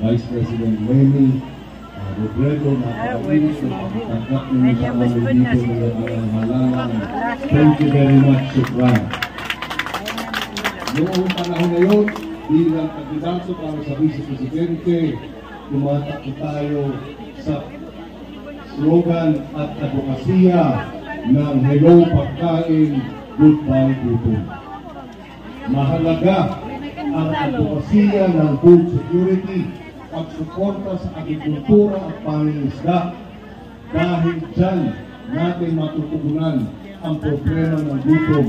Vice President Wendy Robredo na pag-inis na pagkakak ninyo sa amin dito ng halaman. Thank you very much, Shukran. Noong panahon na yun, bilang kandidato para sa Vice Presidente, tumatakbo tayo sa slogan at advokasya ng Hello Pagkain, Goodbye Gutom. Mahalaga ang advokasya ng food security, pagsuporta sa agrikultura at pangingisda, dahil dyan natin matutugunan ang problema ng gutom.